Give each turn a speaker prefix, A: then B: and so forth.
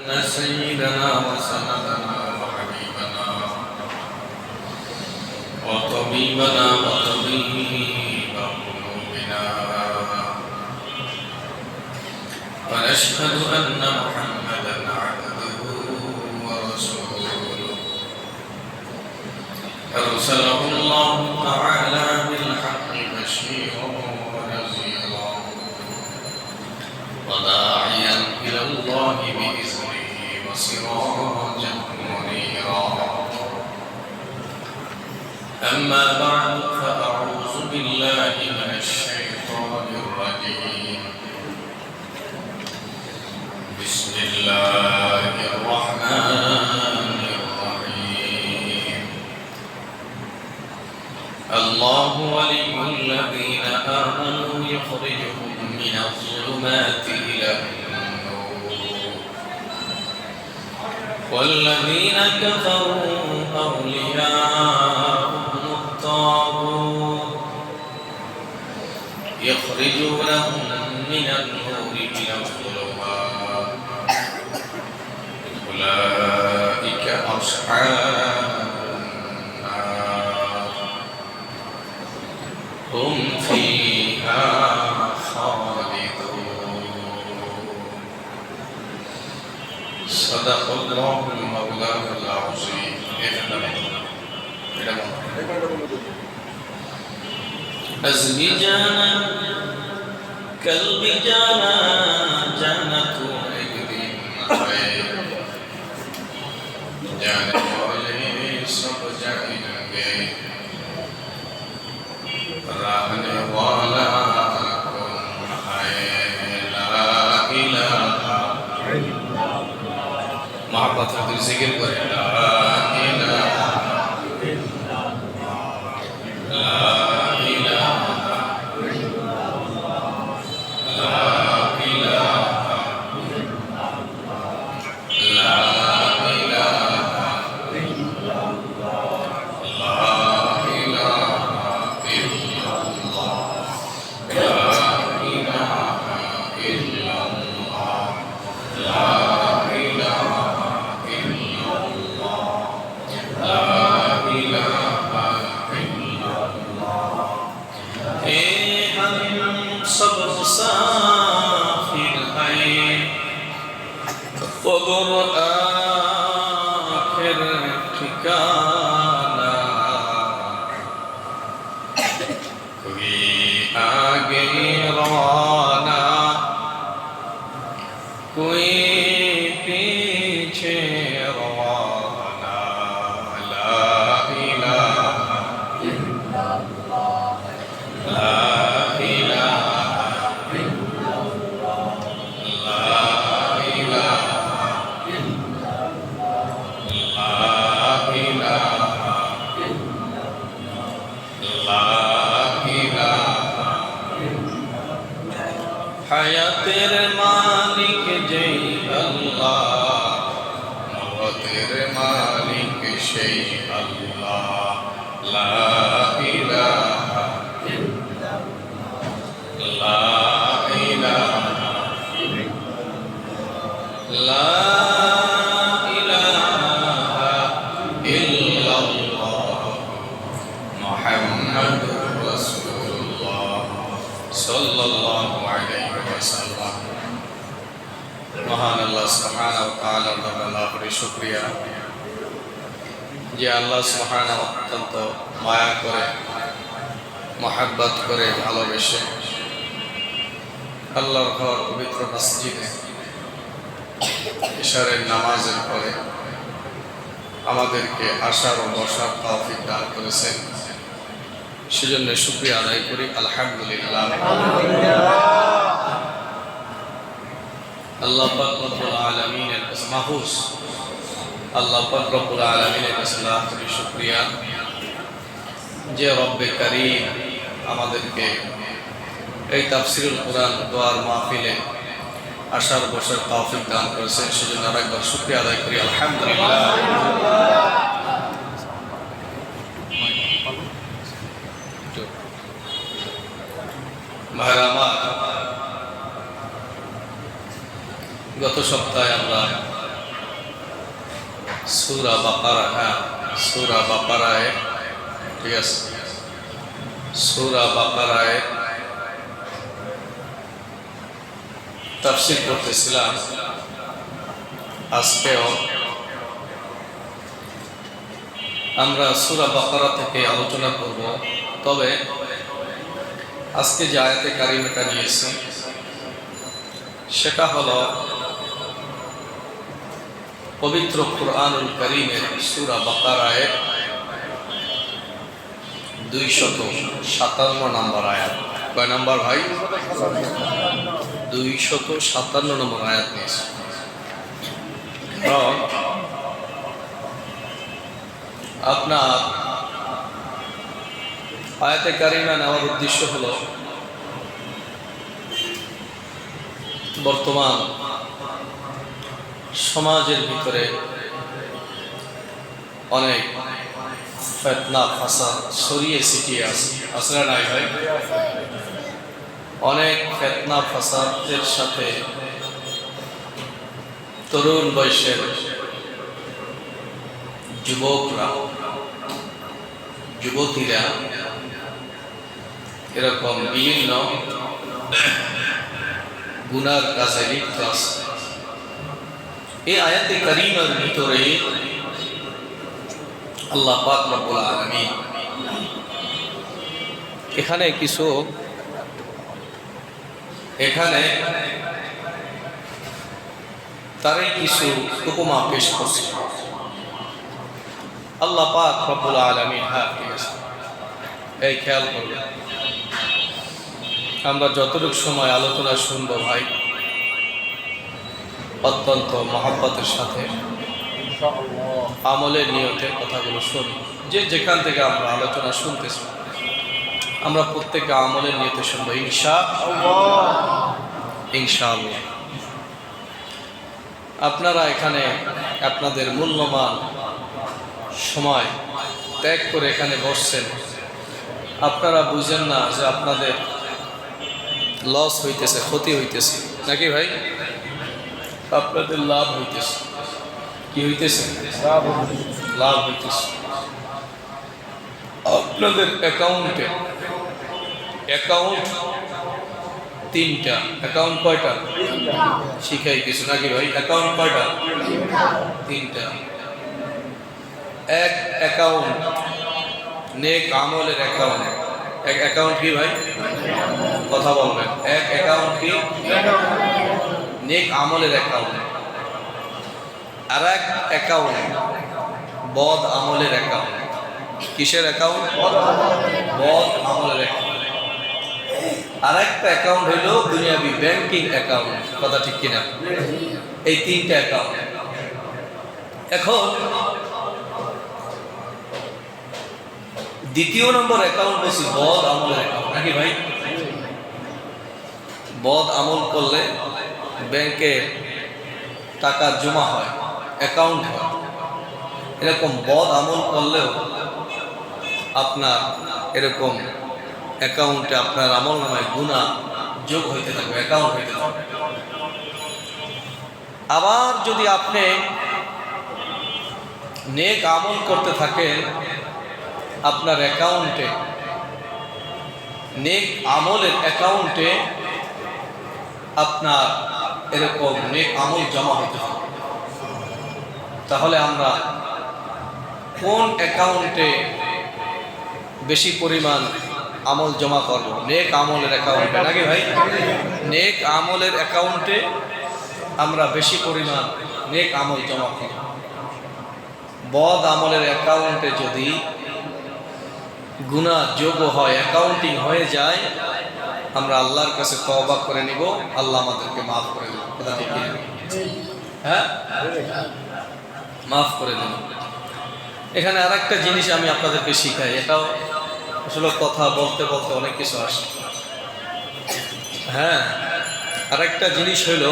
A: أن سيدنا وسندنا وحبيبنا وطبيبنا وطبيب قلوبنا ونشهد أن محمدا عبده ورسوله أرسله الله تعالى بالحق بشيرا ونذيرا وداعيا إلى الله بإذنه وسراجا منيرا أما بعد فأعوذ بالله من الشيطان الرجيم بسم الله الرحمن الرحيم الله ولي الذين آمنوا يخرجهم من الظلمات إلى النور والذين كفروا أولياءهم الطاغوت يخرجونهم من النور إلى الظلمات أولئك أصحاب النار هم فيها صدق الله المولى العظيم أزمي جانا قلبي جانا جانت ایک جانے والے سب جائیں گے رہنے والا کون ہے لا الہ محبت ہے دل ذکر کرے لا الہ لا الہ لا الہ لا قبر آخر ٹھکانا کوئی آگے روانہ کوئی پیچھے روانہ لا الہ الا اللہ لا الہ الا اللہ لا الہ حیاتر مالک جی اللہ موتر مالک شی اللہ لا الہ الا اللہ لا الہ لا الہ الا اللہ محمد رسول اللہ صلی اللہ علیہ وسلم মহান আল্লাহ সুবহানাহু ওয়া তাআলার দরবারে লাখ কোটি শুকরিয়া যে আল্লাহ সুবহানাহু অত্যন্ত মায়া করে মহব্বত করে ভালোবেসে আল্লাহর ঘর পবিত্র মসজিদে ইশারের নামাজের পরে আমাদেরকে আসার ও বসার তৌফিক দান করেছেন সেজন্য শুকরিয়া আদায় করি আলহামদুলিল্লাহ আল্লাহ পাক রব্বুল আলামিনের কাছে মাহফুজ আল্লাহ পাক রব্বুল আলামিনের কাছে লাখ কোটি শুকরিয়া যে রব্বে কারীম আমাদেরকে এই তাফসীরুল কুরআন দোয়ার মাহফিলে আসার বসার তৌফিক দান করেছেন সেজন্য আরেকবার শুকরিয়া আদায় করি আলহামদুলিল্লাহ ভাইরা আমার গত সপ্তাহে আমরা সূরা বাকারা, হ্যাঁ সূরা বাকারায়, ঠিক আছে, সূরা বাকারায় তাফসীর করতেছিলাম। আজকেও আমরা সূরা বাকারা থেকে আলোচনা করব। তবে আজকে যে আয়াতে কারিমাটা নিয়েছি সেটা হলো পবিত্র কুরআনুল কারীমের সূরা বাকারায় 257 নম্বর আয়াত। কয় নম্বর ভাই? 257 নম্বর আয়াত নিয়েছি। আপনার আয়াতে কারিমা নেওয়ার উদ্দেশ্য হলো বর্তমান সমাজের ভিতরে অনেক ফিতনা ফাসাদ ছড়িয়ে ছিটিয়ে আছে, আসলে নাই ভাই? অনেক ফিতনা ফাসাদের সাথে তরুণ বয়সের যুবকরা, যুবতীরা এরকম বিভিন্ন গুনার কাজে লিপ্ত আছে। এই আয়াতে কারিমার ভিতরে আল্লাহ পাক রব্বুল আলামিন এখানে তারই কিছু উপমা পেশ করছে। আল্লাহ পাক রব্বুল আলামিন, হ্যাঁ ঠিক আছে, এই খেয়াল করবেন, আমরা যতটুকু সময় আলোচনা শুনবো ভাই অত্যন্ত মহব্বতের সাথে আমলের নিয়তে কথাগুলো শুনি। যে যেখান থেকে আমরা আলোচনা শুনতেছি আমরা প্রত্যেকে আমলের নিয়তে শুনবো ইনশাআল্লাহ। আপনারা এখানে আপনাদের মূল্যবান সময় ত্যাগ করে এখানে বসছেন, আপনারা বুঝেন না যে আপনাদের লস হইতেছে, ক্ষতি হইতেছে নাকি ভাই? আপনাদের লাভ হইতেছে। কি হইতেছে? লাভ হইতেছে। আপনাদের অ্যাকাউন্ট তিনটা। অ্যাকাউন্ট কয়টা? শিখাই কিছু নাকি ভাই? অ্যাকাউন্ট কয়টা? তিনটা। এক অ্যাকাউন্ট নেক আমলের অ্যাকাউন্ট। এক অ্যাকাউন্ট কি ভাই? কথা বলবেন। এক অ্যাকাউন্ট কি? নেক আমলের অ্যাকাউন্ট। আর এক অ্যাকাউন্ট বদ আমলের অ্যাকাউন্ট। কিসের অ্যাকাউন্ট? বদ আমলের অ্যাকাউন্ট। আর একটা অ্যাকাউন্ট হইল দুনিয়াবি ব্যাংকিং অ্যাকাউন্ট। কথা ঠিক কিনা? এই তিনটা অ্যাকাউন্ট। এখন দ্বিতীয় নম্বর অ্যাকাউন্ট হচ্ছে বদ আমলের অ্যাকাউন্ট নাকি ভাই? বদ আমল করলে ব্যাংকে টাকা জমা হয়, অ্যাকাউন্ট হয়। এরকম বদ আমল করলেও আপনার এরকম অ্যাকাউন্টে আপনার আমল নামায় গুনাহ যোগ হইতে থাকবে, অ্যাকাউন্ট হইতে থাকবে। আবার যদি আপনি নেক আমল করতে থাকেন, আপনার অ্যাকাউন্টে, নেক আমলের অ্যাকাউন্টে আপনার এরকম নেক আমল জমা হতে হবে। তাহলে আমরা কোন অ্যাকাউন্টে বেশি পরিমাণ আমল জমা করব? নেক আমলের অ্যাকাউন্টে নাকি ভাই? নেক আমলের অ্যাকাউন্টে আমরা বেশি পরিমাণ নেক আমল জমা করব। বদ আমলের অ্যাকাউন্টে যদি গুনাহ যোগ হয়, অ্যাকাউন্টিং হয়ে যায়, আমরা আল্লাহর কাছে তওবা করে নিব, আল্লাহ আমাদেরকে মাফ করে দেব। কথা ঠিক কি? হ্যাঁ, মাফ করে দেব। এখানে আর একটা জিনিস আমি আপনাদেরকে শিখাই, এটাও আসলে কথা বলতে বলতে অনেক কিছু আসে। হ্যাঁ, আর একটা জিনিস হইল